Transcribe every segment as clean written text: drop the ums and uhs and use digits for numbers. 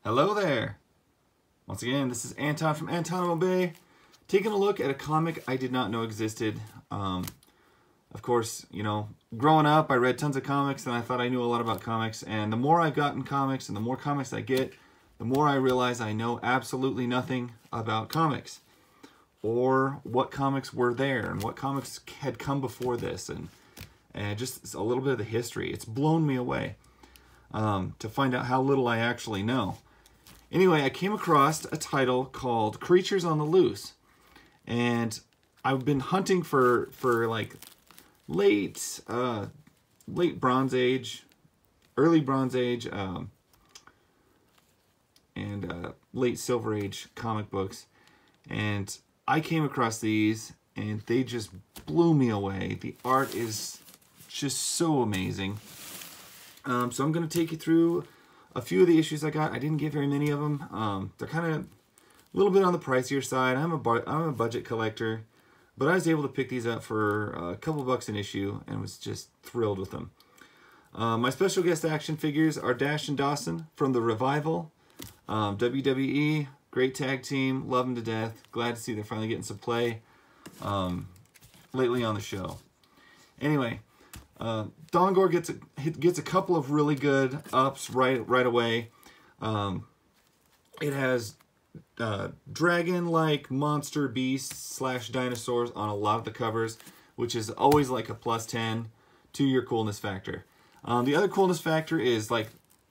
Hello there! Once again, this is Anton from Antonimo Bay, taking a look at a comic I did not know existed. Of course, you know, growing up, I read tons of comics and I thought I knew a lot about comics. And the more I've gotten comics and the more comics I get, the more I realize I know absolutely nothing about comics. Or what comics were there and what comics had come before this. And just a little bit of the history. It's blown me away to find out how little I actually know. Anyway, I came across a title called Creatures on the Loose. And I've been hunting for like late Bronze Age, early Bronze Age, and late Silver Age comic books. And I came across these and they just blew me away. The art is just so amazing. So I'm going to take you through a few of the issues I got. I didn't get very many of them. They're kind of a little bit on the pricier side. I'm a budget collector, but I was able to pick these up for a couple bucks an issue and was just thrilled with them. My special guest action figures are Dash and Dawson from The Revival. WWE, great tag team, love them to death. Glad to see they're finally getting some play lately on the show. Anyway, Thongor gets a couple of really good ups right away. It has dragon-like monster beasts / dinosaurs on a lot of the covers, which is always like a +10 to your coolness factor. The other coolness factor is like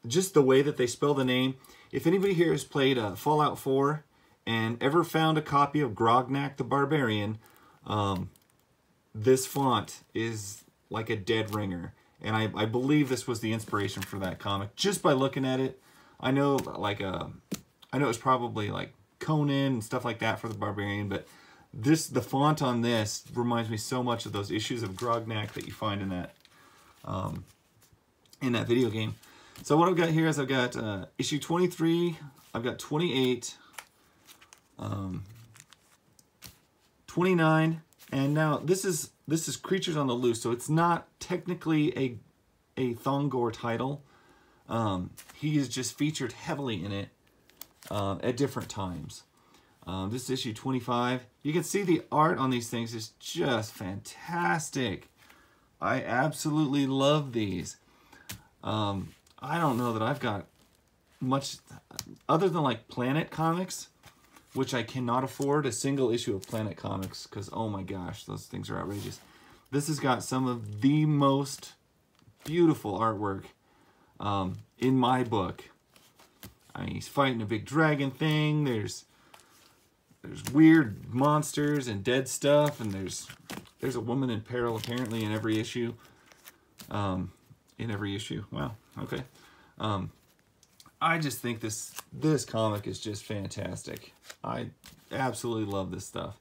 just the way that they spell the name. If anybody here has played Fallout 4 and ever found a copy of Grognak the Barbarian, this font is like a dead ringer. And I believe this was the inspiration for that comic. Just by looking at it, I know it was probably like Conan and stuff like that for the Barbarian, but the font on this reminds me so much of those issues of Grognak that you find in that video game. So what I've got here is I've got issue 23, I've got 28, 29, and now this is Creatures on the Loose, so it's not technically a Thongor title. He is just featured heavily in it at different times. This is issue 25. You can see the art on these things is just fantastic. I absolutely love these. I don't know that I've got much other than like Planet Comics, which I cannot afford a single issue of Planet Comics because, oh my gosh, those things are outrageous. This has got some of the most beautiful artwork in my book. I mean, he's fighting a big dragon thing. There's weird monsters and dead stuff, and there's a woman in peril apparently in every issue. Wow. Okay. I just think this comic is just fantastic. I absolutely love this stuff.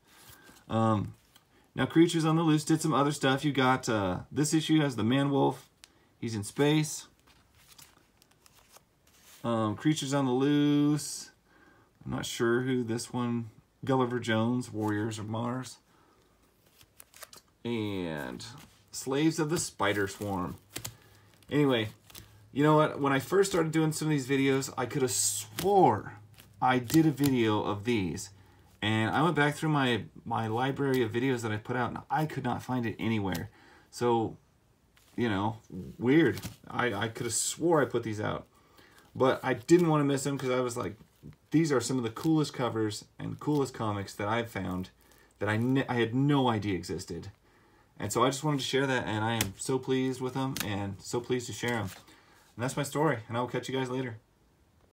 Now, Creatures on the Loose did some other stuff. You got this issue has the Man-Wolf. He's in space. Creatures on the Loose. I'm not sure who this one. Gulliver Jones, Warriors of Mars. And Slaves of the Spider Swarm. Anyway, you know what? When I first started doing some of these videos, I could have swore I did a video of these. And I went back through my library of videos that I put out, and I could not find it anywhere. So, you know, weird. I could have swore I put these out. But I didn't want to miss them because I was like, these are some of the coolest covers and coolest comics that I've found that I had no idea existed. And so I just wanted to share that, and I am so pleased with them and so pleased to share them. And that's my story, and I will catch you guys later.